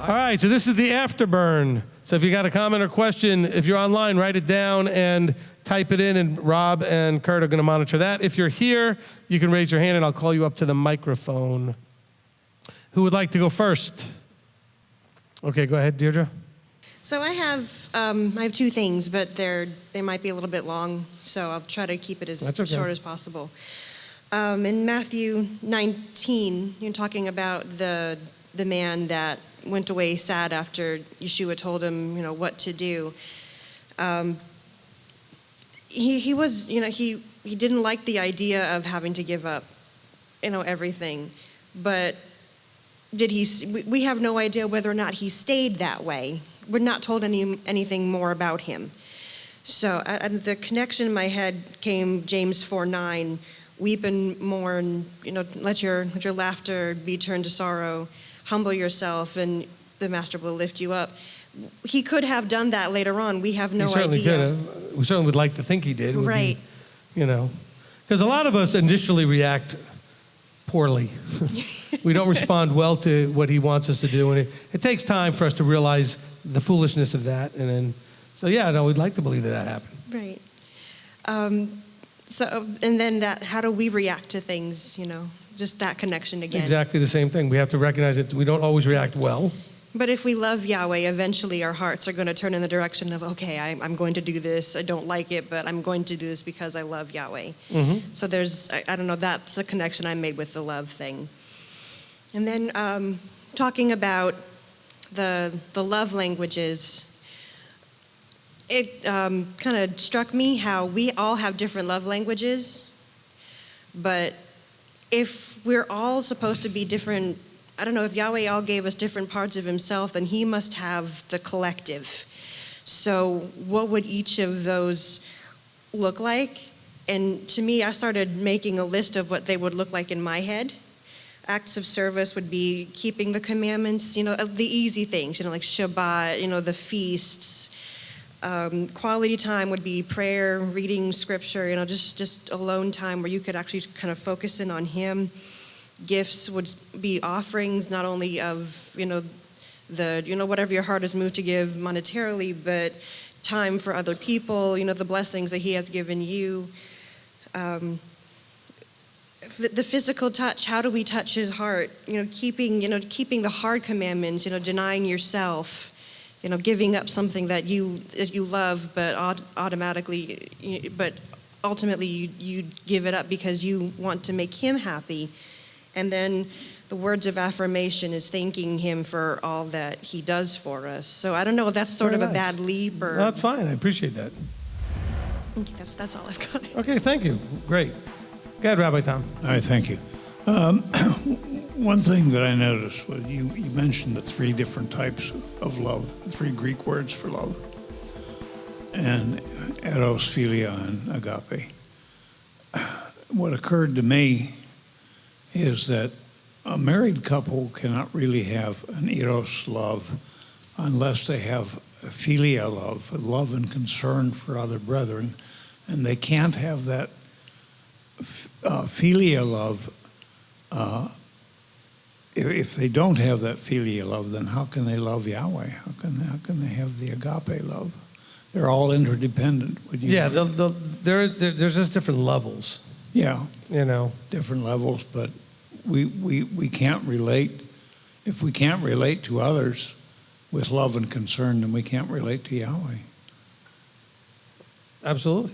All right, so this is the Afterburn. So if you got a comment or question, if you're online, write it down and type it in, and Rob and Kurt are going to monitor that. If you're here, you can raise your hand, and I'll call you up to the microphone. Who would like to go first? Okay, go ahead, Deirdre. So I have two things, but they might be a little bit long, so I'll try to keep it as short as possible. In Matthew 19, you're talking about the man that went away sad after Yeshua told him, what to do. He didn't like the idea of having to give up, everything, but we have no idea whether or not he stayed that way. We're not told anything more about him. So the connection in my head came James 4:9, weep and mourn, let your laughter be turned to sorrow, humble yourself, and the master will lift you up. He could have done that later on. We have no idea. He certainly could have. We certainly would like to think he did. Right. Because a lot of us initially react poorly. We don't respond well to what he wants us to do, and it takes time for us to realize the foolishness of that, and then, we'd like to believe that happened. Right. And then how do we react to things, just that connection again? Exactly the same thing. We have to recognize that we don't always react well. But if we love Yahweh, eventually our hearts are going to turn in the direction of, okay, I'm going to do this. I don't like it, but I'm going to do this because I love Yahweh. Mm-hmm. So I don't know, that's a connection I made with the love thing. And then talking about the love languages, it kind of struck me how we all have different love languages, but if we're all supposed to be different, I don't know, if Yahweh all gave us different parts of himself, then he must have the collective. So what would each of those look like? And to me, I started making a list of what they would look like in my head. Acts of service would be keeping the commandments, the easy things, like Shabbat, the feasts. Quality time would be prayer, reading scripture, just alone time where you could actually kind of focus in on him. Gifts would be offerings, not only of, whatever your heart is moved to give monetarily, but time for other people, the blessings that he has given you. The physical touch, how do we touch his heart? Keeping the hard commandments, denying yourself, giving up something that you love, but ultimately you give it up because you want to make him happy. And then the words of affirmation is thanking him for all that he does for us. So I don't know if that's sort of a bad leap or... No, that's fine. I appreciate that. Okay, that's all I've got. Okay, thank you. Great. Go ahead, Rabbi Tom. All right, thank you. One thing that I noticed was you mentioned the three different types of love, the three Greek words for love, and eros, philia, and agape. What occurred to me is that a married couple cannot really have an eros love unless they have a philia love and concern for other brethren, and they can't have that philia love. If they don't have that philia love, then how can they love Yahweh? How can they have the agape love? They're all interdependent. There's just different levels. Yeah, different levels, but we can't relate. If we can't relate to others with love and concern, then we can't relate to Yahweh. Absolutely.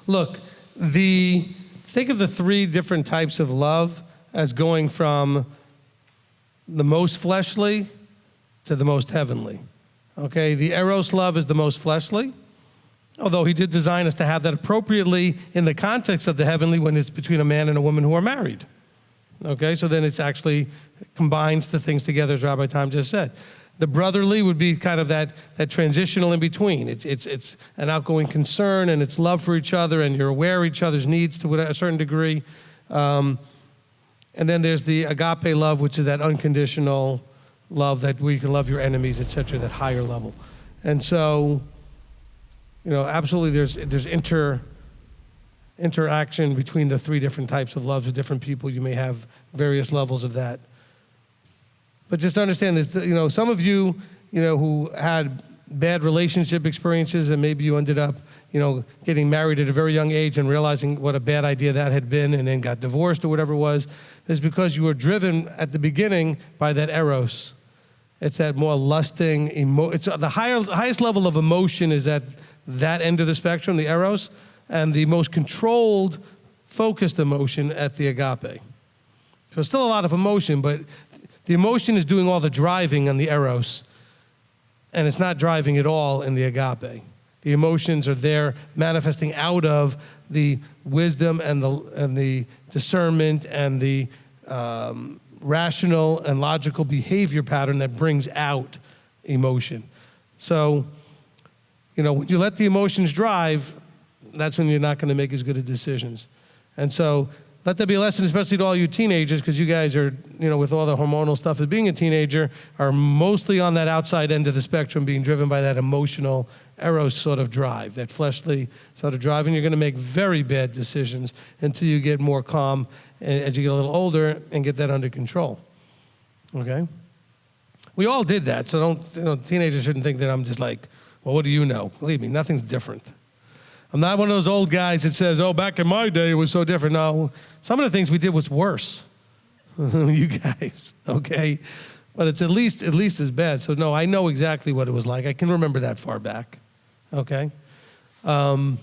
Look, think of the three different types of love as going from the most fleshly to the most heavenly. Okay, the eros love is the most fleshly, although he did design us to have that appropriately in the context of the heavenly when it's between a man and a woman who are married. Okay, so then it's actually combines the things together, as Rabbi Tom just said. The brotherly would be kind of that transitional in between. It's an outgoing concern, and it's love for each other, and you're aware of each other's needs to a certain degree. And then there's the agape love, which is that unconditional love that where you can love your enemies, etc., that higher level. And so, absolutely there's interaction between the three different types of loves with different people. You may have various levels of that. But just understand this, some of you, who had bad relationship experiences and maybe you ended up, getting married at a very young age and realizing what a bad idea that had been and then got divorced or whatever it was, is because you were driven at the beginning by that eros. It's that more lusting, it's the highest level of emotion is at that end of the spectrum, the eros, and the most controlled, focused emotion at the agape. So still a lot of emotion, but the emotion is doing all the driving on the eros, and it's not driving at all in the agape. The emotions are there manifesting out of the wisdom and the discernment and the rational and logical behavior pattern that brings out emotion. So, when you let the emotions drive, that's when you're not going to make as good of decisions. And so let that be a lesson, especially to all you teenagers, because you guys are, with all the hormonal stuff of being a teenager, are mostly on that outside end of the spectrum, being driven by that emotional eros sort of drive, that fleshly sort of drive, and you're going to make very bad decisions until you get more calm as you get a little older and get that under control. Okay? We all did that, so teenagers shouldn't think that I'm just like, well, what do you know? Believe me, nothing's different. I'm not one of those old guys that says, oh, back in my day it was so different. No, some of the things we did was worse. You guys, okay? But it's at least as bad. So no, I know exactly what it was like. I can remember that far back, okay? Anybody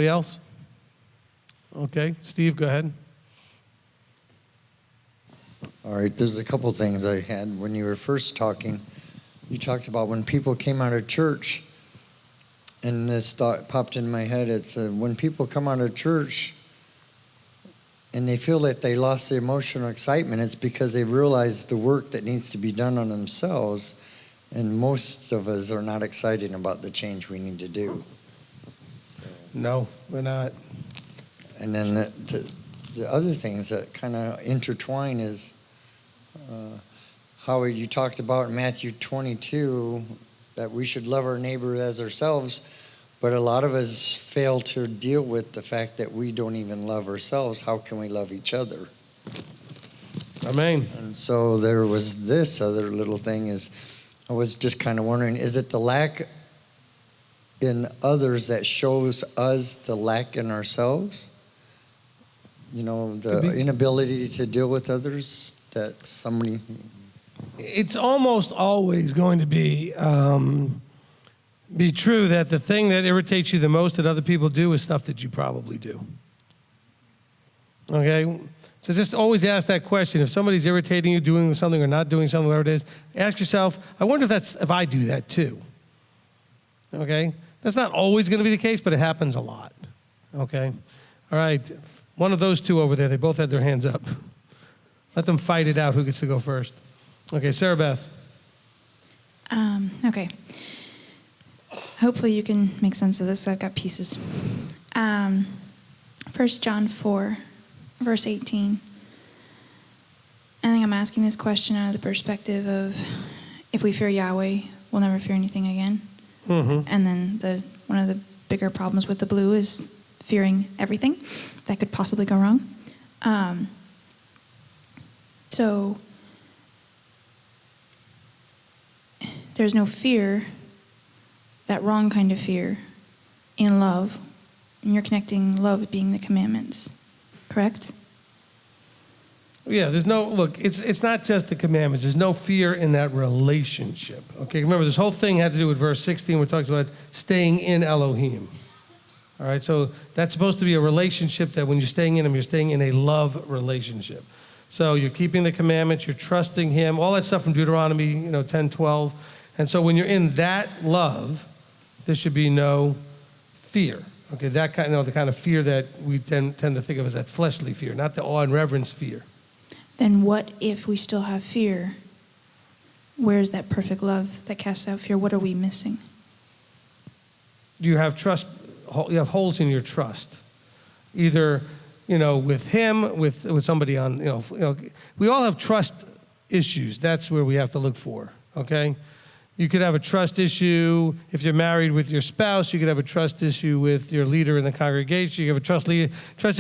else? Okay, Steve, go ahead. All right, there's a couple things I had. When you were first talking, you talked about when people came out of church, and this thought popped in my head. It's when people come out of church and they feel that they lost the emotional excitement, it's because they realize the work that needs to be done on themselves, and most of us are not excited about the change we need to do. So, No, we're not. and then the other things that kind of intertwine is how you talked about in Matthew 22 that we should love our neighbor as ourselves, but a lot of us fail to deal with the fact that we don't even love ourselves. How can we love each other? Amen. And so there was this other little thing is, I was just kind of wondering, is it the lack in others that shows us the lack in ourselves? The inability to deal with others that somebody... It's almost always going to be true that the thing that irritates you the most that other people do is stuff that you probably do. Okay? So just always ask that question. If somebody's irritating you, doing something or not doing something, whatever it is, ask yourself, I wonder if I do that too. Okay? That's not always going to be the case, but it happens a lot. Okay? All right. One of those two over there, they both had their hands up. Let them fight it out. Who gets to go first? Okay, Sarah Beth. Okay. Hopefully you can make sense of this. I've got pieces. 1 John 4, verse 18. I think I'm asking this question out of the perspective of if we fear Yahweh, we'll never fear anything again. Mm-hmm. And then one of the bigger problems with the blue is fearing everything that could possibly go wrong. So there's no fear, that wrong kind of fear, in love. And you're connecting love being the commandments, correct? Yeah, it's not just the commandments. There's no fear in that relationship. Okay, remember, this whole thing had to do with verse 16, where it talks about staying in Elohim. All right, so that's supposed to be a relationship that when you're staying in him, you're staying in a love relationship. So you're keeping the commandments, you're trusting him, all that stuff from Deuteronomy, 10:12. And so when you're in that love, there should be no fear. Okay, that kind, the kind of fear that we tend to think of as that fleshly fear, not the awe and reverence fear. Then what if we still have fear? Where's that perfect love that casts out fear? What are we missing? You have trust. You have holes in your trust, either with him, with somebody on. We all have trust issues. That's where we have to look for. Okay, You could have a trust issue if you're married with your spouse. You could have a trust issue with your leader in the congregation. You have a trust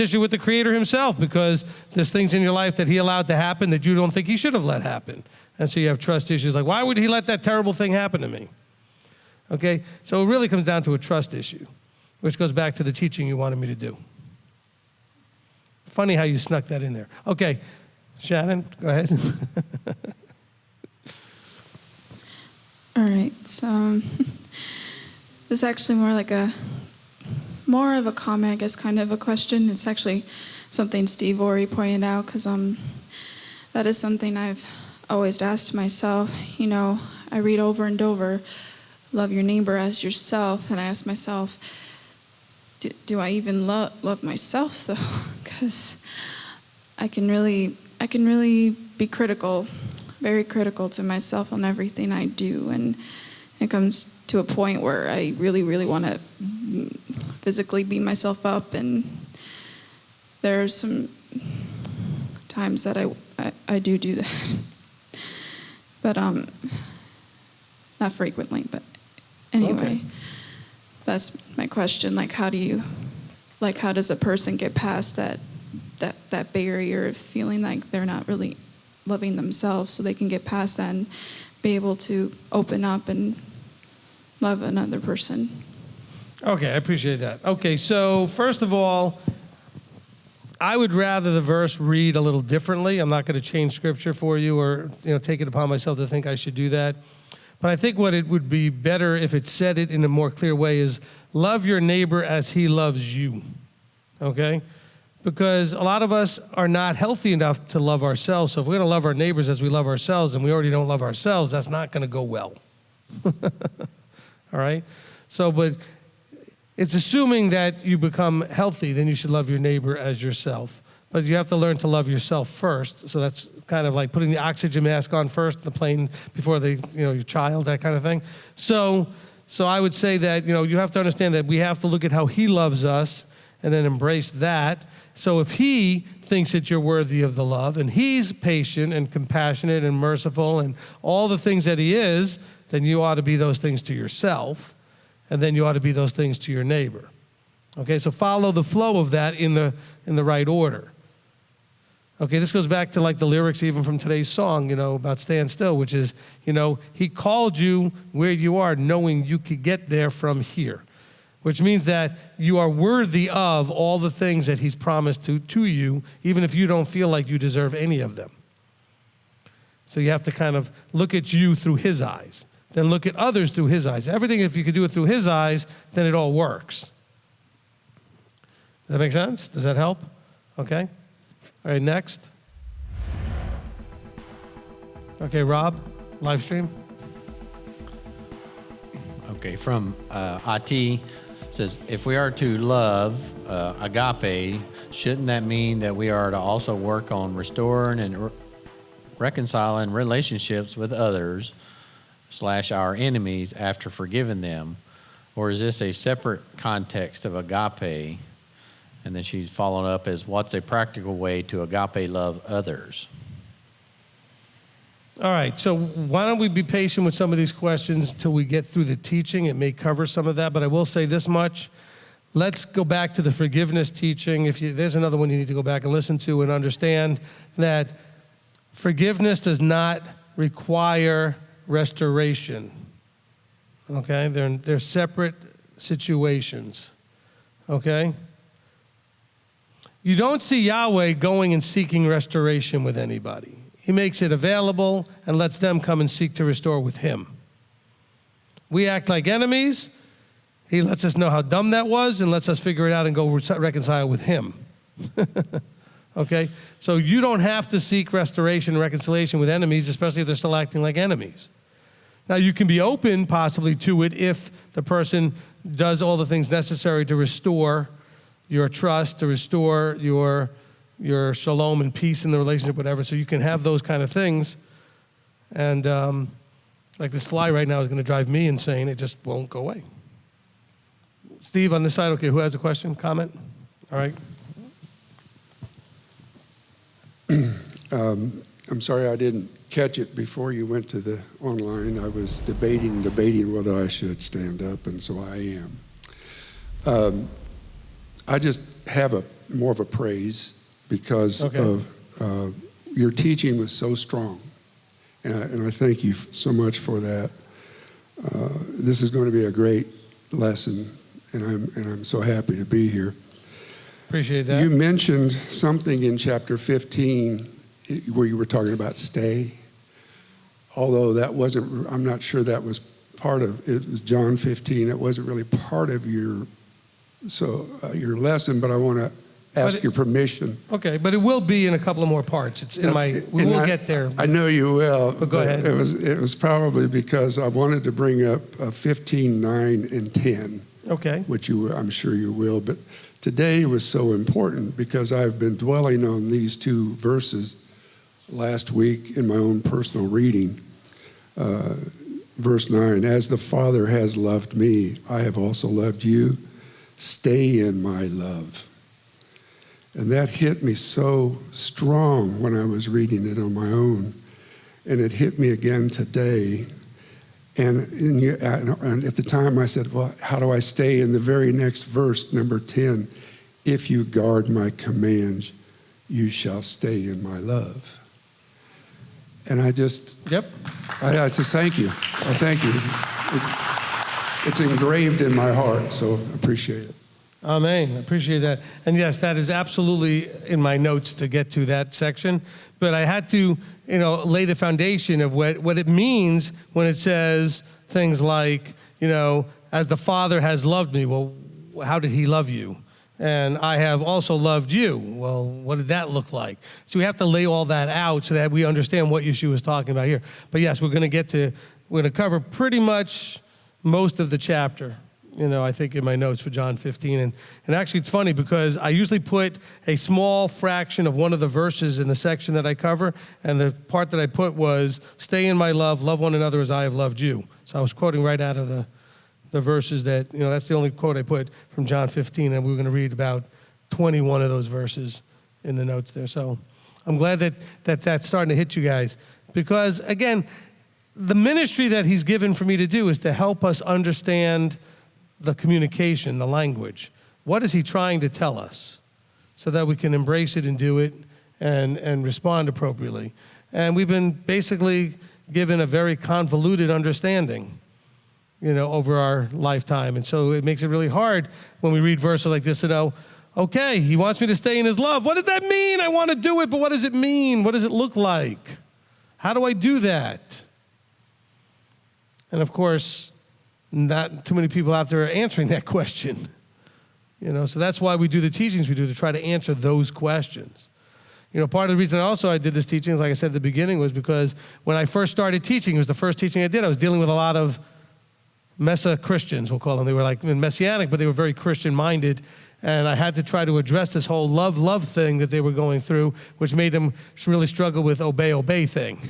issue with the Creator himself because there's things in your life that he allowed to happen that you don't think he should have let happen. And so you have trust issues like, why would he let that terrible thing happen to me? Okay, so it really comes down to a trust issue, which goes back to the teaching you wanted me to do. Funny how you snuck that in there. Okay, Shannon, go ahead. All right, so this is actually more of a comment, I guess, kind of a question. It's actually something Steve already pointed out, because that is something I've always asked myself. You know, I read over and over, love your neighbor as yourself, and I ask myself, do I even love myself though? Because I can really be critical, very critical to myself on everything I do, and it comes to a point where I really, really want to physically beat myself up, and there are some times that I do that, but not frequently. But anyway, Okay. That's my question. How does a person get past that barrier of feeling like they're not really loving themselves, so they can get past that and be able to open up and love another person? Okay, I appreciate that. Okay, so first of all, I would rather the verse read a little differently. I'm not going to change scripture for you or take it upon myself to think I should do that. But I think what it would be better if it said it in a more clear way is love your neighbor as he loves you. Okay? Because a lot of us are not healthy enough to love ourselves. So if we're going to love our neighbors as we love ourselves and we already don't love ourselves, that's not going to go well. All right? So, but it's assuming that you become healthy, then you should love your neighbor as yourself. But you have to learn to love yourself first. So that's kind of like putting the oxygen mask on first, the plane before your child, that kind of thing. So I would say that, you have to understand that we have to look at how he loves us and then embrace that. So if he thinks that you're worthy of the love and he's patient and compassionate and merciful and all the things that he is, then you ought to be those things to yourself, and then you ought to be those things to your neighbor. Okay, so follow the flow of that in the right order. Okay, this goes back to like the lyrics even from today's song, about Stand Still, which is, he called you where you are knowing you could get there from here, which means that you are worthy of all the things that he's promised to you, even if you don't feel like you deserve any of them. So you have to kind of look at you through his eyes, then look at others through his eyes. Everything, if you could do it through his eyes, then it all works. Does that make sense? Does that help? Okay. All right, next. Okay, Rob, live stream. Okay, from Ati says, if we are to love agape, shouldn't that mean that we are to also work on restoring and reconciling relationships with others / our enemies after forgiving them? Or is this a separate context of agape? And then she's following up as, what's a practical way to agape love others? All right, so why don't we be patient with some of these questions till we get through the teaching? It may cover some of that, but I will say this much. Let's go back to the forgiveness teaching. There's another one you need to go back and listen to and understand that forgiveness does not require restoration. Okay, they're separate situations. Okay? You don't see Yahweh going and seeking restoration with anybody. He makes it available and lets them come and seek to restore with him. We act like enemies. He lets us know how dumb that was and lets us figure it out and go reconcile with him. Okay? So you don't have to seek restoration and reconciliation with enemies, especially if they're still acting like enemies. Now, you can be open possibly to it if the person does all the things necessary to restore your trust, to restore your shalom and peace in the relationship, whatever. So you can have those kind of things. And like this fly right now is going to drive me insane. It just won't go away. Steve, on this side, okay, who has a question, comment? All right. I'm sorry I didn't catch it before you went to the online. I was debating whether I should stand up, and so I am. I just have more of a praise because of your teaching was so strong, and I thank you so much for that. This is going to be a great lesson, and I'm so happy to be here. Appreciate that. You mentioned something in chapter 15 where you were talking about stay, although that wasn't, I'm not sure that was part of, it was John 15, it wasn't really part of your lesson, but I want to ask your permission. Okay, but it will be in a couple of more parts. It's in we will get there. I know you will. But go ahead. It was probably because I wanted to bring up 15, 9, and 10. Okay. Which I'm sure you will. But today was so important because I've been dwelling on these two verses last week in my own personal reading. Verse 9, as the Father has loved me, I have also loved you. Stay in my love. And that hit me so strong when I was reading it on my own. And it hit me again today. And at the time I said, well, how do I stay? In the very next verse, number 10, if you guard my commands, you shall stay in my love. And I just, I just thank you. I thank you. It's engraved in my heart, so I appreciate it. Amen. I appreciate that. And yes, that is absolutely in my notes to get to that section. But I had to, lay the foundation of what it means when it says things like, as the Father has loved me. Well, how did he love you? And I have also loved you. Well, what did that look like? So we have to lay all that out so that we understand what Yeshua is talking about here. But yes, we're going to cover pretty much most of the chapter. I think in my notes for John 15. And actually it's funny because I usually put a small fraction of one of the verses in the section that I cover, and the part that I put was, stay in my love one another as I have loved you. So I was quoting right out of the verses that, that's the only quote I put from John 15, and we were going to read about 21 of those verses in the notes there. So I'm glad that's starting to hit you guys because, again, the ministry that he's given for me to do is to help us understand the communication, the language. What is he trying to tell us so that we can embrace it and do it and respond appropriately? And we've been basically given a very convoluted understanding, over our lifetime. And so it makes it really hard when we read verses like this to know, okay, he wants me to stay in his love. What does that mean? I want to do it, but what does it mean? What does it look like? How do I do that? And of course, not too many people out there are answering that question. So that's why we do the teachings we do, to try to answer those questions. Part of the reason I did this teaching, like I said at the beginning, was because when I first started teaching, it was the first teaching I did, I was dealing with a lot of Messa Christians, we'll call them. They were like Messianic, but they were very Christian-minded. And I had to try to address this whole love thing that they were going through, which made them really struggle with obey thing.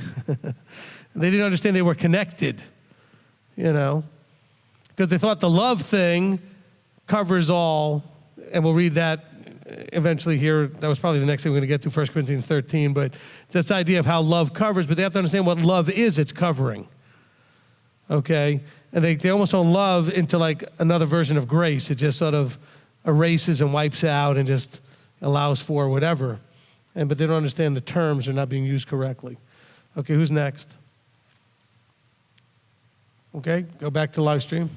They didn't understand they were connected, because they thought the love thing covers all, and we'll read that eventually here. That was probably the next thing we're going to get to, 1 Corinthians 13, but this idea of how love covers, but they have to understand what love is, it's covering, okay? And they almost don't love into like another version of grace. It just sort of erases and wipes out and just allows for whatever, but they don't understand the terms are not being used correctly. Okay, who's next? Okay, go back to live stream.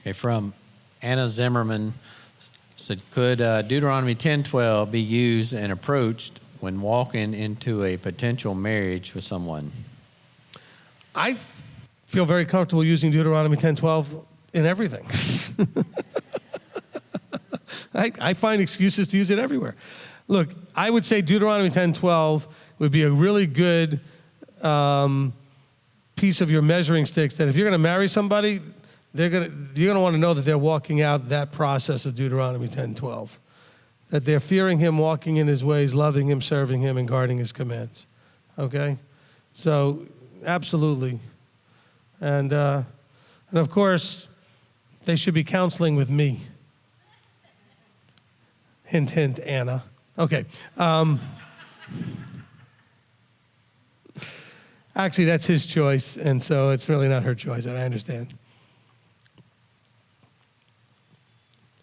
Okay, from Anna Zimmerman, said, could Deuteronomy 10:12 be used and approached when walking into a potential marriage with someone? I feel very comfortable using Deuteronomy 10:12 in everything. I find excuses to use it everywhere. Look, I would say Deuteronomy 10:12 would be a really good piece of your measuring sticks, that if you're going to marry somebody, you're going to want to know that they're walking out that process of Deuteronomy 10:12, that they're fearing him, walking in his ways, loving him, serving him, and guarding his commands. Okay? So, absolutely. And of course, they should be counseling with me. Hint, hint, Anna. Okay. Actually, that's his choice, and so it's really not her choice, and I understand.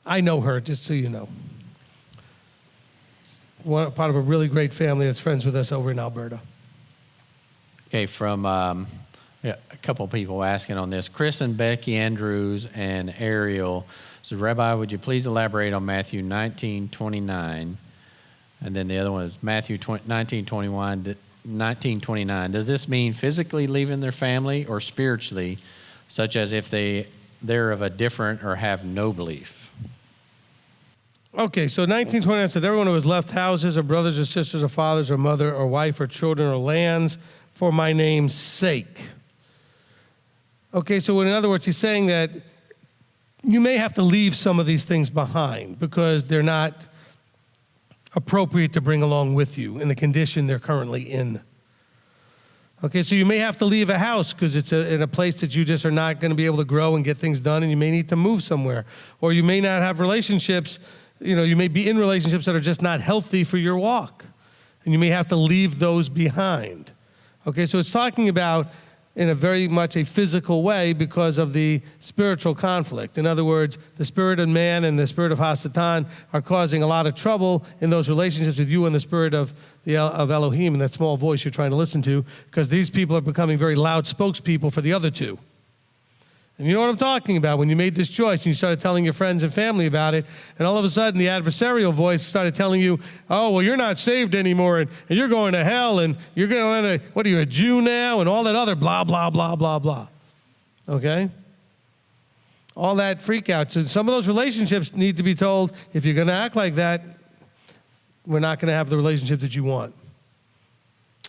I know her, just so you know. Part of a really great family that's friends with us over in Alberta. Okay, from a couple people asking on this. Chris and Becky Andrews and Ariel. So, Rabbi, would you please elaborate on Matthew 19:29? And then the other one is Matthew 19:29. Does this mean physically leaving their family or spiritually, such as if they're of a different or have no belief? Okay, so 1929 said, everyone who has left houses or brothers or sisters or fathers or mother or wife or children or lands for my name's sake. Okay, so in other words, he's saying that you may have to leave some of these things behind because they're not appropriate to bring along with you in the condition they're currently in. Okay, so you may have to leave a house because it's in a place that you just are not going to be able to grow and get things done, and you may need to move somewhere. Or you may not have relationships. You may be in relationships that are just not healthy for your walk, and you may have to leave those behind. Okay, so it's talking about in a very much a physical way because of the spiritual conflict. In other words, the spirit of man and the spirit of Hasatan are causing a lot of trouble in those relationships with you and the spirit of Elohim and that small voice you're trying to listen to, because these people are becoming very loud spokespeople for the other two. And you know what I'm talking about when you made this choice and you started telling your friends and family about it, and all of a sudden the adversarial voice started telling you, oh, well, you're not saved anymore, and you're going to hell, and you're going to, what are you, a Jew now, and all that other blah, blah, blah, blah, blah. Okay? All that freak out. So some of those relationships need to be told, if you're going to act like that, we're not going to have the relationship that you want.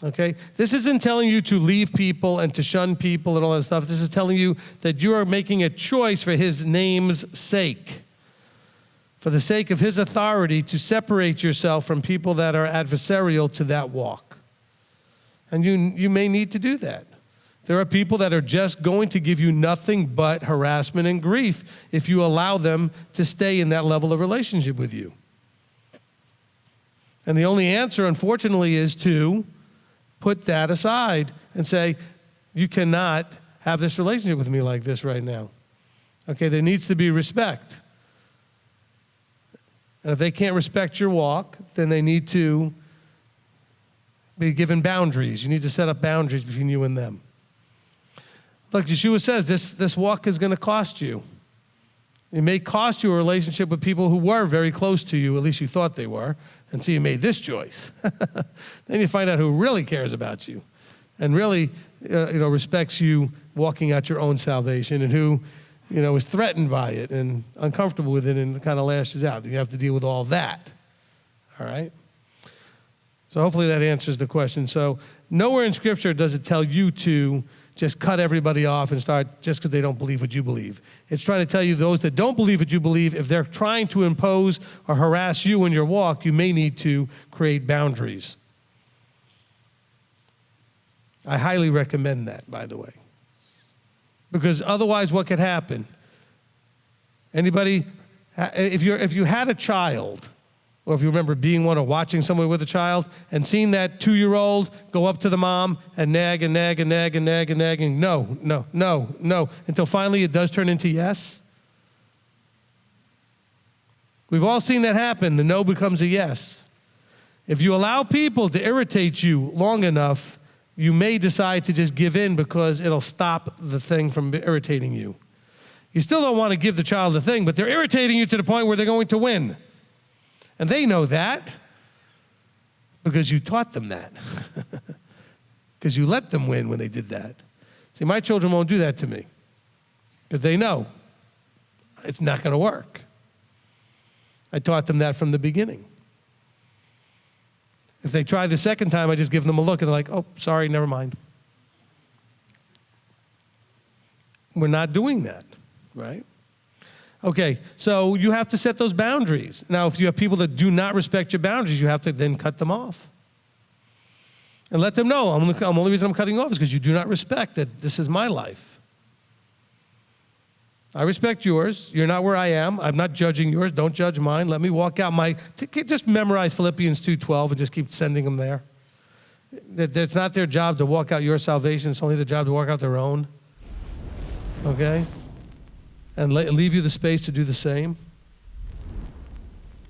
Okay? This isn't telling you to leave people and to shun people and all that stuff. This is telling you that you are making a choice for his name's sake, for the sake of his authority, to separate yourself from people that are adversarial to that walk. And you may need to do that. There are people that are just going to give you nothing but harassment and grief if you allow them to stay in that level of relationship with you. And the only answer, unfortunately, is to put that aside and say, you cannot have this relationship with me like this right now. Okay, there needs to be respect. And if they can't respect your walk, then they need to be given boundaries. You need to set up boundaries between you and them. Look, Yeshua says this walk is going to cost you. It may cost you a relationship with people who were very close to you, at least you thought they were, and so you made this choice. Then you find out who really cares about you and really respects you walking out your own salvation, and who is threatened by it and uncomfortable with it and kind of lashes out. You have to deal with all that. All right? So hopefully that answers the question. So nowhere in Scripture does it tell you to just cut everybody off and start just because they don't believe what you believe. It's trying to tell you those that don't believe what you believe, if they're trying to impose or harass you in your walk, you may need to create boundaries. I highly recommend that, by the way. Because otherwise what could happen? Anybody, if you had a child, or if you remember being one or watching someone with a child and seeing that 2-year-old go up to the mom and nag and nag and nag and nag and nag and no, no, no, no, until finally it does turn into yes. We've all seen that happen. The no becomes a yes. If you allow people to irritate you long enough, you may decide to just give in because it'll stop the thing from irritating you. You still don't want to give the child the thing, but they're irritating you to the point where they're going to win. And they know that because you taught them that. Because you let them win when they did that. See, my children won't do that to me because they know it's not going to work. I taught them that from the beginning. If they try the second time, I just give them a look and they're like, oh, sorry, never mind. We're not doing that, right? Okay, so you have to set those boundaries. Now, if you have people that do not respect your boundaries, you have to then cut them off. And let them know, the only reason I'm cutting off is because you do not respect that this is my life. I respect yours. You're not where I am. I'm not judging yours. Don't judge mine. Let me walk out just memorize Philippians 2:12 and just keep sending them there. That it's not their job to walk out your salvation. It's only their job to walk out their own. Okay? And leave you the space to do the same.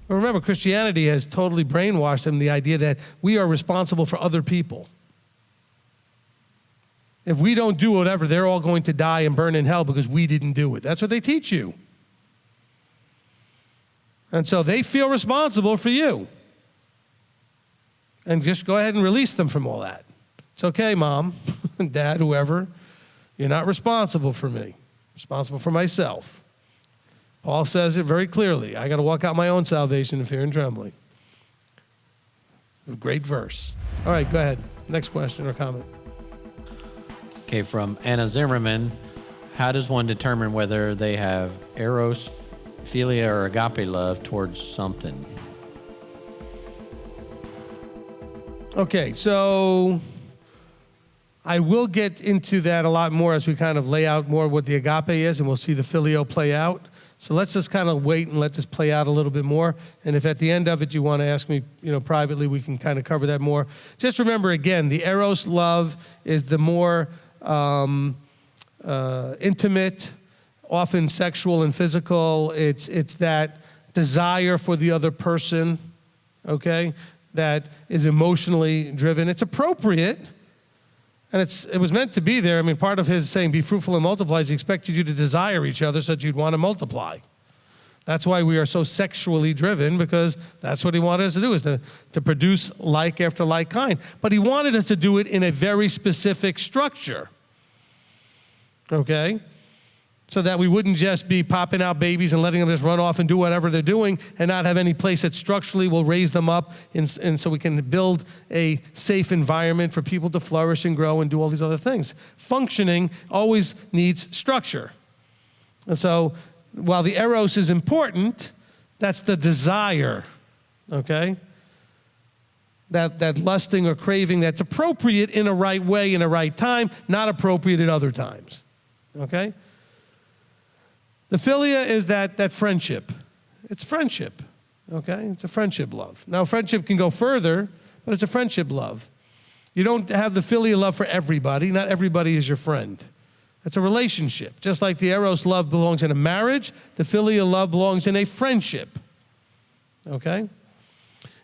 But remember, Christianity has totally brainwashed them the idea that we are responsible for other people. If we don't do whatever, they're all going to die and burn in hell because we didn't do it. That's what they teach you. And so they feel responsible for you. And just go ahead and release them from all that. It's okay, Mom, Dad, whoever. You're not responsible for me. I'm responsible for myself. Paul says it very clearly. I got to walk out my own salvation in fear and trembling. A great verse. All right, go ahead. Next question or comment. Okay, from Anna Zimmerman, how does one determine whether they have eros, philia, or agape love towards something? Okay, so I will get into that a lot more as we kind of lay out more what the agape is, and we'll see the filio play out. So let's just kind of wait and let this play out a little bit more. And if at the end of it you want to ask me, privately, we can kind of cover that more. Just remember, again, the eros love is the more intimate, often sexual and physical. It's that desire for the other person, okay, that is emotionally driven. It's appropriate, and it was meant to be there. I mean, part of his saying, be fruitful and multiply, is he expected you to desire each other so that you'd want to multiply. That's why we are so sexually driven, because that's what he wanted us to do, is to produce like after like kind. But he wanted us to do it in a very specific structure, okay? So that we wouldn't just be popping out babies and letting them just run off and do whatever they're doing and not have any place that structurally will raise them up, and so we can build a safe environment for people to flourish and grow and do all these other things. Functioning always needs structure. And so while the eros is important, that's the desire, okay? That lusting or craving that's appropriate in a right way, in a right time, not appropriate at other times, okay? The philia is that friendship. It's friendship, okay? It's a friendship love. Now, friendship can go further, but it's a friendship love. You don't have the philia love for everybody. Not everybody is your friend. It's a relationship. Just like the eros love belongs in a marriage, the philia love belongs in a friendship, okay?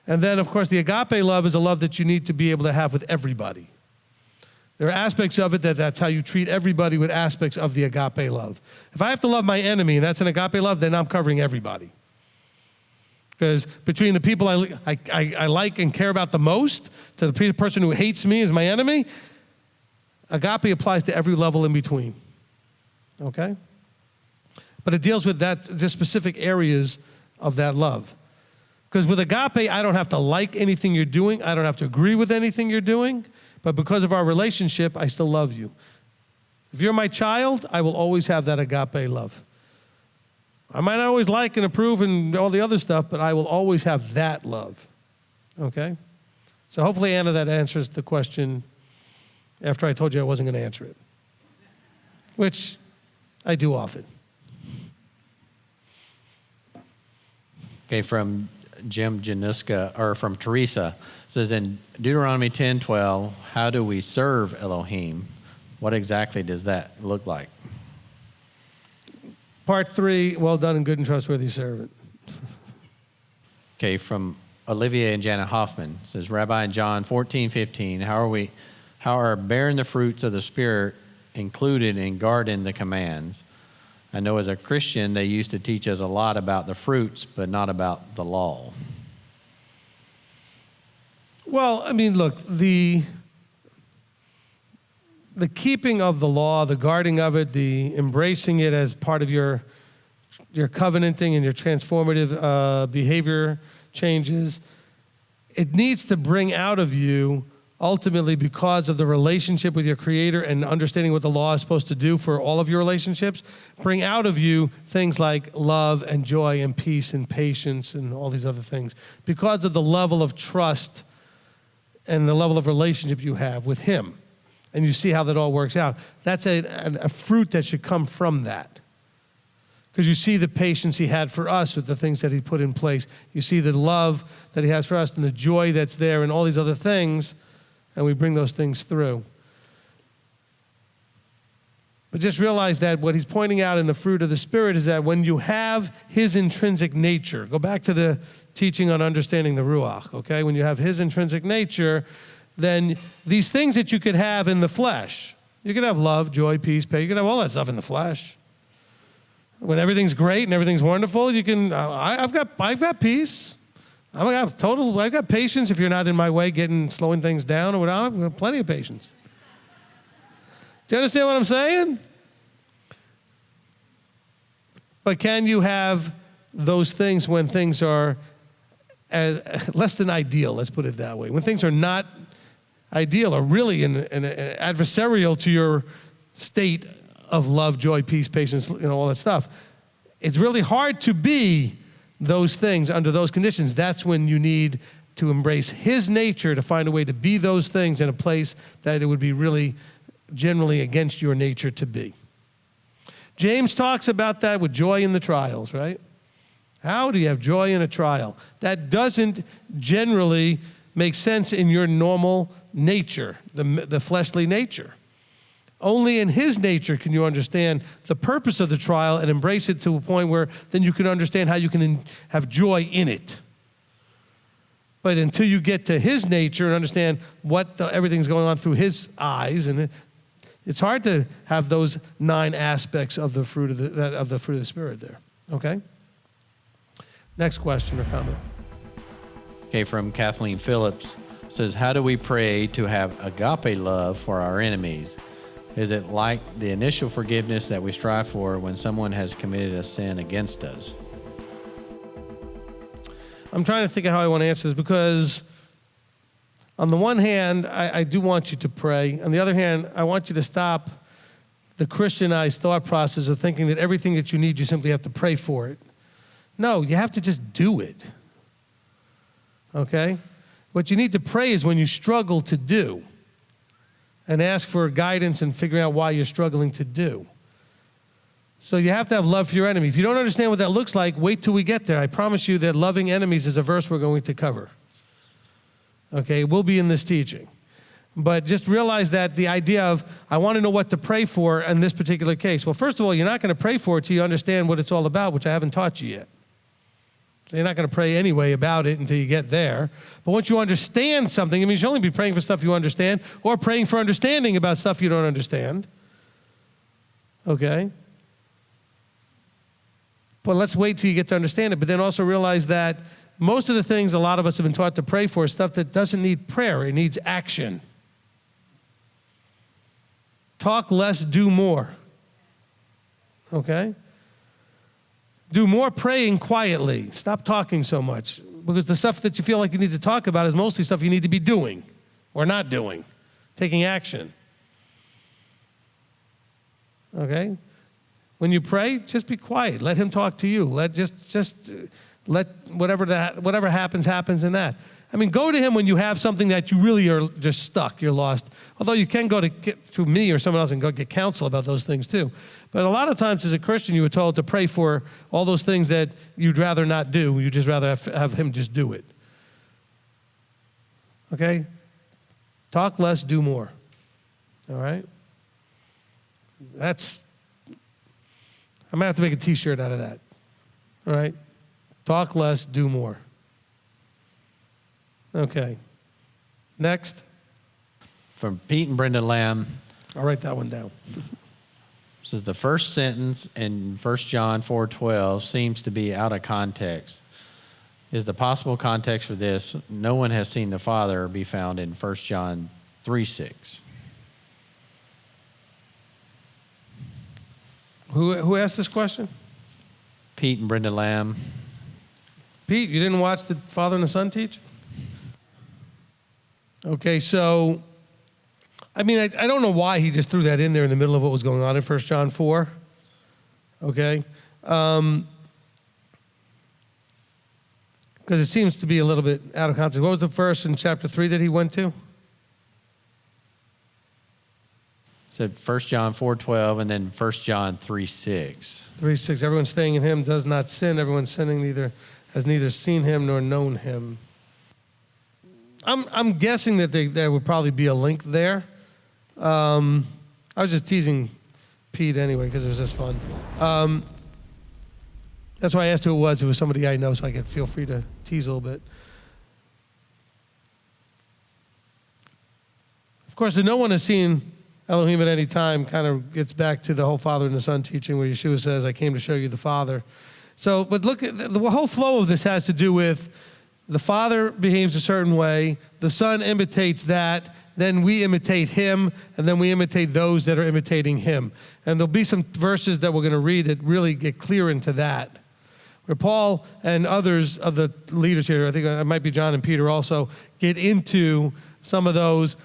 And then, of course, the agape love is a love that you need to be able to have with everybody. There are aspects of it that's how you treat everybody, with aspects of the agape love. If I have to love my enemy and that's an agape love, then I'm covering everybody. Because between the people I like and care about the most to the person who hates me as my enemy, agape applies to every level in between, okay? But it deals with just specific areas of that love. Because with agape, I don't have to like anything you're doing. I don't have to agree with anything you're doing. But because of our relationship, I still love you. If you're my child, I will always have that agape love. I might not always like and approve and all the other stuff, but I will always have that love, okay? So hopefully, Anna, that answers the question after I told you I wasn't going to answer it, which I do often. Okay, from Jim Januska, or from Teresa, says in Deuteronomy 10:12, how do we serve Elohim? What exactly does that look like? Part 3, well done and good and trustworthy servant. Okay, from Olivia and Janet Hoffman, says Rabbi in John 14:15, how are bearing the fruits of the Spirit included in guarding the commands? I know as a Christian, they used to teach us a lot about the fruits, but not about the law. Well, I mean, look, the keeping of the law, the guarding of it, the embracing it as part of your covenanting and your transformative behavior changes, it needs to bring out of you, ultimately, because of the relationship with your Creator and understanding what the law is supposed to do for all of your relationships, bring out of you things like love and joy and peace and patience and all these other things, because of the level of trust and the level of relationship you have with Him. And you see how that all works out. That's a fruit that should come from that. Because you see the patience He had for us with the things that He put in place. You see the love that He has for us and the joy that's there and all these other things. and we bring those things through. But just realize that what he's pointing out in the fruit of the Spirit is that when you have his intrinsic nature, go back to the teaching on understanding the Ruach, okay? When you have his intrinsic nature, then these things that you could have in the flesh, you could have love, joy, peace, patience, you could have all that stuff in the flesh. When everything's great and everything's wonderful, you can, I've got peace. I've got patience if you're not in my way, slowing things down or whatever. I've got plenty of patience. Do you understand what I'm saying? But can you have those things when things are less than ideal, let's put it that way. When things are not ideal or really adversarial to your state of love, joy, peace, patience, all that stuff. It's really hard to be those things under those conditions. That's when you need to embrace his nature to find a way to be those things in a place that it would be really generally against your nature to be. James talks about that with joy in the trials, right? How do you have joy in a trial? That doesn't generally make sense in your normal nature, the fleshly nature. Only in his nature can you understand the purpose of the trial and embrace it to a point where then you can understand how you can have joy in it. But until you get to his nature and understand what everything's going on through his eyes, and it's hard to have those 9 aspects of the fruit of the Spirit there. Okay? Next question or comment. Okay, from Kathleen Phillips, says, how do we pray to have agape love for our enemies? Is it like the initial forgiveness that we strive for when someone has committed a sin against us? I'm trying to think of how I want to answer this because on the one hand, I do want you to pray. On the other hand, I want you to stop the Christianized thought process of thinking that everything that you need, you simply have to pray for it. No, you have to just do it. Okay? What you need to pray is when you struggle to do and ask for guidance and figuring out why you're struggling to do. So you have to have love for your enemy. If you don't understand what that looks like, wait till we get there. I promise you that loving enemies is a verse we're going to cover. Okay, it will be in this teaching. But just realize that the idea of, I want to know what to pray for in this particular case. Well, first of all, you're not going to pray for it till you understand what it's all about, which I haven't taught you yet. So you're not going to pray anyway about it until you get there. But once you understand something, I mean, you should only be praying for stuff you understand or praying for understanding about stuff you don't understand. Okay? But let's wait till you get to understand it. But then also realize that most of the things a lot of us have been taught to pray for is stuff that doesn't need prayer. It needs action. Talk less, do more. Okay? Do more praying quietly. Stop talking so much. Because the stuff that you feel like you need to talk about is mostly stuff you need to be doing or not doing. Taking action. Okay? When you pray, just be quiet. Let him talk to you. Let whatever happens in that. I mean, go to him when you have something that you really are just stuck, you're lost. Although you can go to me or someone else and go get counsel about those things too. But a lot of times as a Christian, you were told to pray for all those things that you'd rather not do. You'd just rather have him just do it. Okay? Talk less, do more. All right? I'm going to have to make a t-shirt out of that. All right? Talk less, do more. Okay. Next. From Pete and Brenda Lamb. I'll write that one down. Says the first sentence in 1 John 4:12 seems to be out of context. Is the possible context for this, no one has seen the Father, be found in 1 John 3:6? Who asked this question? Pete and Brenda Lamb. Pete, you didn't watch the Father and the Son teach? Okay, so, I mean, I don't know why he just threw that in there in the middle of what was going on in 1 John 4. Okay? Because it seems to be a little bit out of context. What was the verse in chapter 3 that he went to? Said 1 John 4:12 and then 1 John 3:6. 3:6. Everyone staying in him does not sin. Everyone sinning has neither seen him nor known him. I'm guessing that there would probably be a link there. I was just teasing Pete anyway because it was just fun. That's why I asked who it was. It was somebody I know, so I could feel free to tease a little bit. Of course, the no one has seen Elohim at any time kind of gets back to the whole Father and the Son teaching where Yeshua says, I came to show you the Father. So, but look, the whole flow of this has to do with the Father behaves a certain way, the Son imitates that, then we imitate him, and then we imitate those that are imitating him. And there'll be some verses that we're going to read that really get clear into that. Where Paul and others of the leaders here, I think it might be John and Peter also, get into some of those.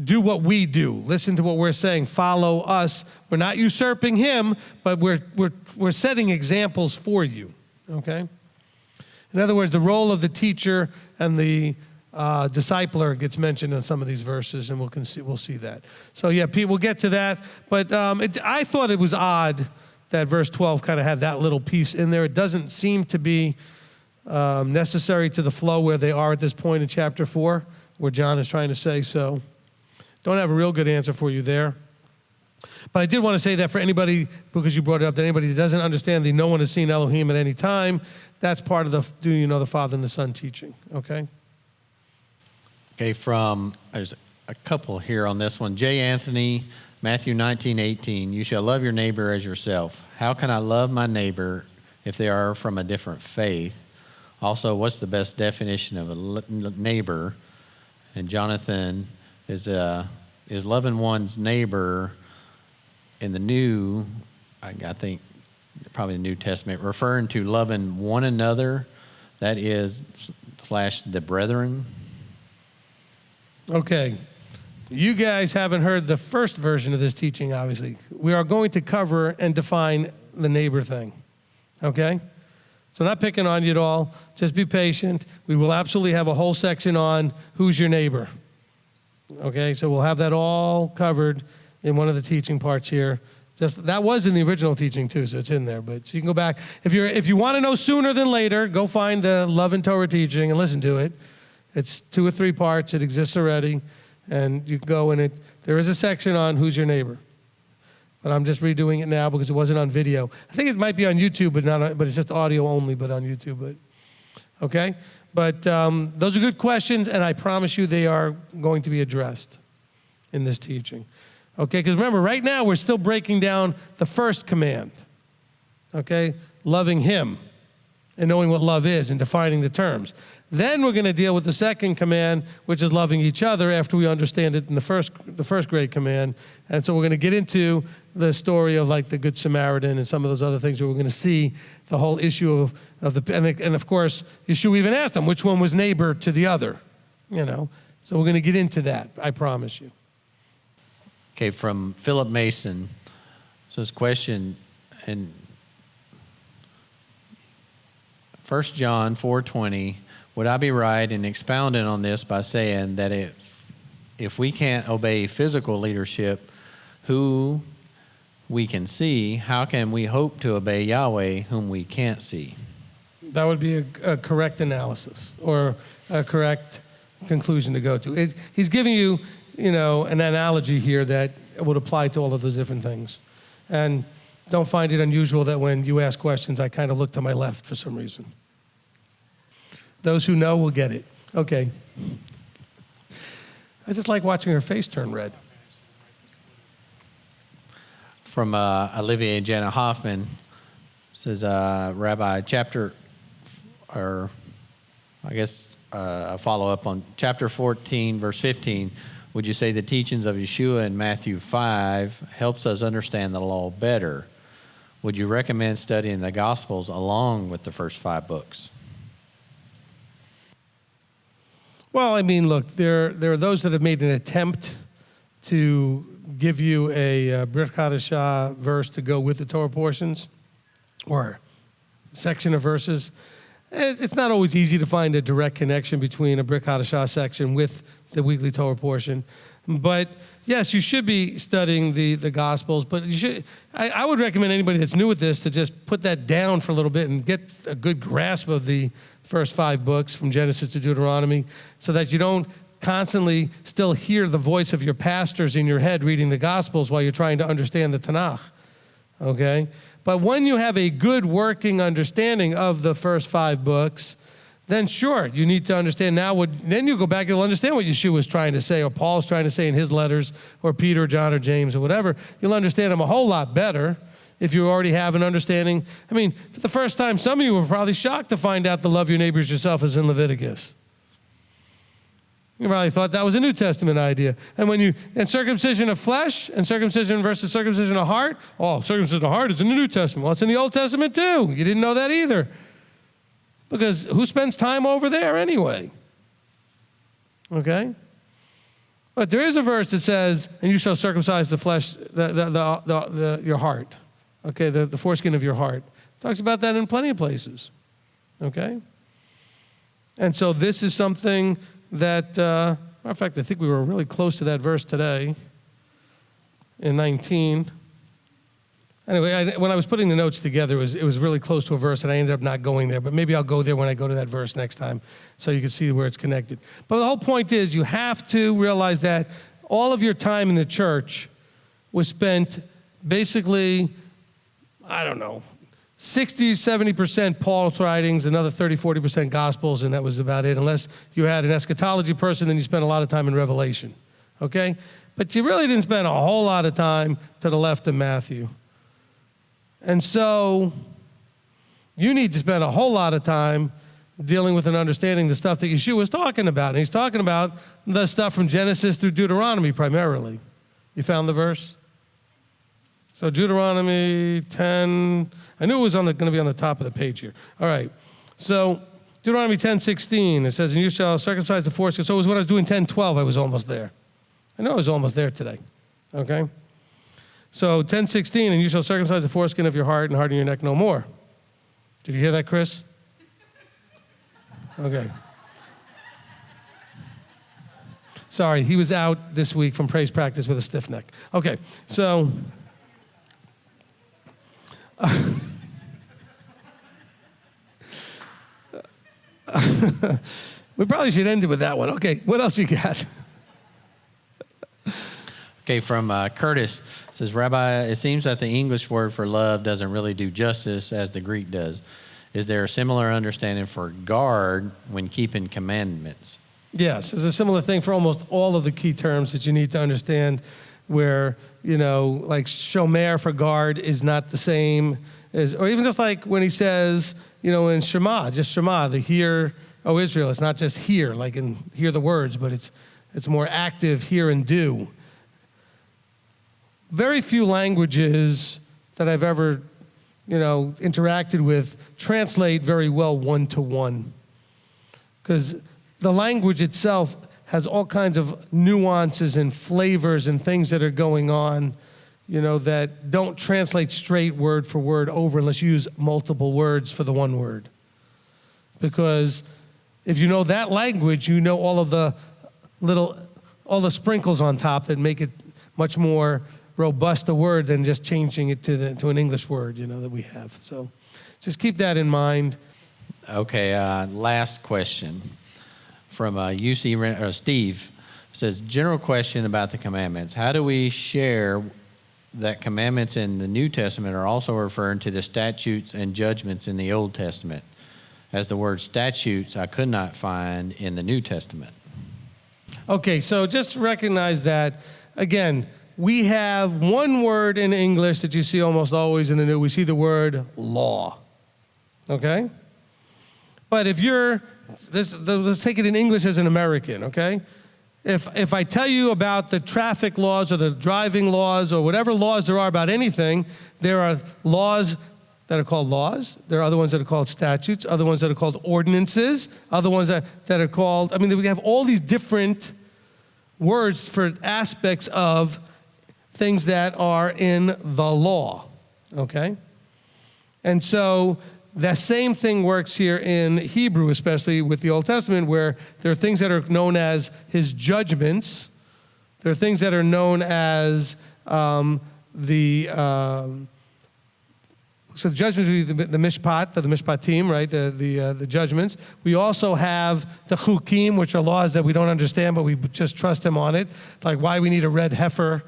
Do what we do. Listen to what we're saying. Follow us. We're not usurping him, but we're setting examples for you. Okay? In other words, the role of the teacher and the discipler gets mentioned in some of these verses, and we'll see that. So yeah, Pete, we'll get to that. But I thought it was odd that verse 12 kind of had that little piece in there. It doesn't seem to be necessary to the flow where they are at this point in chapter 4, where John is trying to say so. Don't have a real good answer for you there. But I did want to say that for anybody, because you brought it up, that anybody that doesn't understand the no one has seen Elohim at any time, that's part of the do you know the Father and the Son teaching, okay? Okay, there's a couple here on this one. J. Anthony, Matthew 19:18, you shall love your neighbor as yourself. How can I love my neighbor if they are from a different faith? Also, what's the best definition of a neighbor? And Jonathan, is loving one's neighbor in the New, I think probably the New Testament, referring to loving one another, that is, / the brethren? Okay. You guys haven't heard the first version of this teaching, obviously. We are going to cover and define the neighbor thing, okay? So not picking on you at all. Just be patient. We will absolutely have a whole section on who's your neighbor. Okay, so we'll have that all covered in one of the teaching parts here. Just that was in the original teaching too, so it's in there. But so you can go back if you want to know sooner than later. Go find the Love and Torah teaching and listen to it. It's 2 or 3 parts. It exists already, and you can go in it. There is a section on who's your neighbor, but I'm just redoing it now because it wasn't on video. I think it might be on YouTube, but it's just audio only, but on YouTube. But okay. But those are good questions, and I promise you they are going to be addressed in this teaching. Okay, because remember, right now we're still breaking down the first command. Okay, loving him and knowing what love is and defining the terms. Then we're going to deal with the second command, which is loving each other after we understand it in the first great command. And so we're going to get into the story of like the Good Samaritan and some of those other things where we're going to see the whole issue of the, and of course, Yeshua even asked them, which one was neighbor to the other, you know. So we're going to get into that, I promise you. Okay, from Philip Mason. So this question, in 1 John 4:20, would I be right in expounding on this by saying that if we can't obey physical leadership, who we can see, how can we hope to obey Yahweh, whom we can't see? That would be a correct analysis or a correct conclusion to go to. He's giving you, an analogy here that would apply to all of those different things. And don't find it unusual that when you ask questions, I kind of look to my left for some reason. Those who know will get it. Okay. I just like watching her face turn red. From Olivia and Jana Hoffman, says, Rabbi, a follow-up on chapter 14, verse 15, would you say the teachings of Yeshua in Matthew 5 helps us understand the law better? Would you recommend studying the Gospels along with the first 5 books? Well, I mean, look, there are those that have made an attempt to give you a Brit Hadashah verse to go with the Torah portions or section of verses. It's not always easy to find a direct connection between a Brit Hadashah section with the weekly Torah portion. But yes, you should be studying the Gospels, but you should. I would recommend anybody that's new at this to just put that down for a little bit and get a good grasp of the first 5 books from Genesis to Deuteronomy, so that you don't constantly still hear the voice of your pastors in your head reading the Gospels while you're trying to understand the Tanakh, okay? But when you have a good working understanding of the first 5 books, then sure, you need to understand now then you go back and you'll understand what Yeshua was trying to say, or Paul's trying to say in his letters, or Peter, John, or James, or whatever. You'll understand them a whole lot better if you already have an understanding. I mean, for the first time, some of you were probably shocked to find out the love your neighbors yourself is in Leviticus. You probably thought that was a New Testament idea. And circumcision of flesh and circumcision versus circumcision of heart, circumcision of heart is in the New Testament. Well, it's in the Old Testament too. You didn't know that either. Because who spends time over there anyway? Okay? But there is a verse that says, and you shall circumcise the flesh, your heart. Okay, the foreskin of your heart. Talks about that in plenty of places. Okay? And so this is something that, matter of fact, I think we were really close to that verse today in 19. Anyway, when I was putting the notes together, it was really close to a verse, and I ended up not going there. But maybe I'll go there when I go to that verse next time so you can see where it's connected. But the whole point is you have to realize that all of your time in the church was spent basically, 60, 70% Paul's writings, another 30, 40% Gospels, and that was about it. Unless you had an eschatology person, then you spent a lot of time in Revelation, okay? But you really didn't spend a whole lot of time to the left of Matthew. And so you need to spend a whole lot of time dealing with and understanding the stuff that Yeshua was talking about. And he's talking about the stuff from Genesis through Deuteronomy primarily. You found the verse? So Deuteronomy 10, I knew it was going to be on the top of the page here. All right. So Deuteronomy 10:16, it says, and you shall circumcise the foreskin. So it was when I was doing 10:12, I was almost there. I know I was almost there today. Okay? So 10:16, and you shall circumcise the foreskin of your heart and harden your neck no more. Did you hear that, Chris? Okay. Sorry, he was out this week from praise practice with a stiff neck. Okay, so we probably should end it with that one. Okay, what else you got? Okay, from Curtis, it says, Rabbi, it seems that the English word for love doesn't really do justice as the Greek does. Is there a similar understanding for guard when keeping commandments? Yes, there's a similar thing for almost all of the key terms that you need to understand where, like shomer for guard is not the same as, or even just like when he says, in Shema, just Shema, the hear, O Israel, it's not just hear, like in hear the words, but it's more active hear and do. Very few languages that I've ever, interacted with translate very well one-to-one. Because the language itself has all kinds of nuances and flavors and things that are going on, that don't translate straight word for word over unless you use multiple words for the one word. Because if you know that language, you know all the sprinkles on top that make it much more robust a word than just changing it to an English word, that we have. So just keep that in mind. Okay, last question from Steve. Says, general question about the commandments. How do we share that commandments in the New Testament are also referring to the statutes and judgments in the Old Testament, as the word statutes I could not find in the New Testament? Okay, so just recognize that, again, we have one word in English that you see almost always in the New. We see the word law, okay? But if let's take it in English as an American, okay? If I tell you about the traffic laws or the driving laws or whatever laws there are about anything, there are laws that are called laws. There are other ones that are called statutes, other ones that are called ordinances, other ones that are called, we have all these different words for aspects of things that are in the law, okay? And so that same thing works here in Hebrew, especially with the Old Testament, where there are things that are known as his judgments, There are things that are known as so the judgments would be the mishpat, the mishpatim, right? The judgments. We also have the chukim, which are laws that we don't understand, but we just trust him on it. Like why we need a red heifer,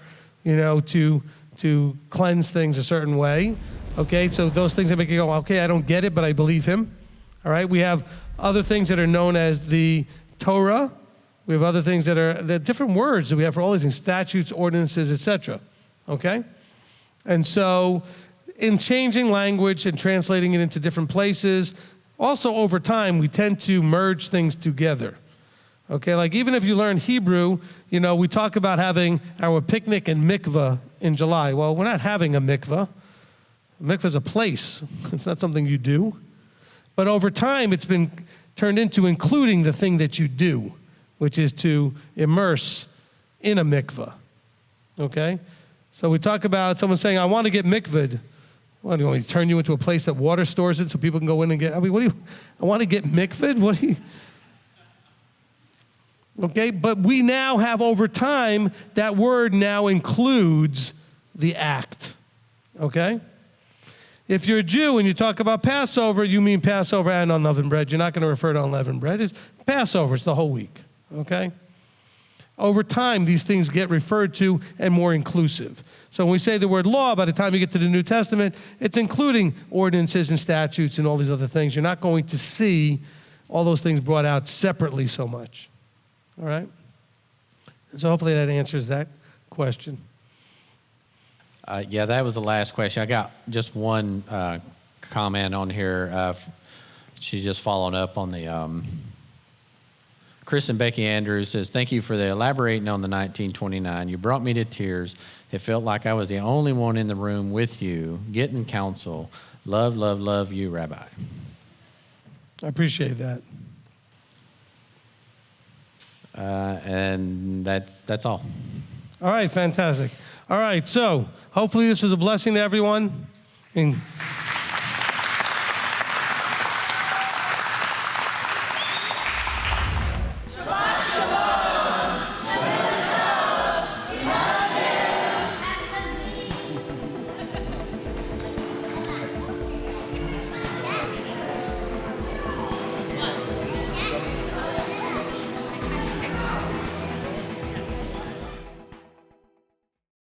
to cleanse things a certain way. Okay, so those things that make you go, okay, I don't get it, but I believe him. All right, we have other things that are known as the Torah. We have other things that are the different words that we have for all these things, statutes, ordinances, etc. Okay, and so in changing language and translating it into different places, also over time, we tend to merge things together. Okay, like even if you learn Hebrew, we talk about having our picnic and mikvah in July. Well, we're not having a mikvah. A mikvah is a place. It's not something you do. But over time, it's been turned into including the thing that you do, which is to immerse in a mikvah. Okay? So we talk about someone saying, I want to get mikvahed. What, do you want me to turn you into a place that water stores it so people can go in and get, I want to get mikvahed? What do you? Okay, but we now have over time, that word now includes the act. Okay? If you're a Jew and you talk about Passover, you mean Passover and unleavened bread. You're not going to refer to unleavened bread. It's Passover, it's the whole week. Okay? Over time, these things get referred to and more inclusive. So when we say the word law, by the time you get to the New Testament, it's including ordinances and statutes and all these other things. You're not going to see all those things brought out separately so much. All right? And so hopefully that answers that question. Yeah, that was the last question. I got just one comment on here. She's just following up on the... Chris and Becky Andrews says, thank you for elaborating on the 1929. You brought me to tears. It felt like I was the only one in the room with you, getting counsel. Love, love, love you, Rabbi. I appreciate that. And that's all. All right, fantastic. All right, so hopefully this was a blessing to everyone. And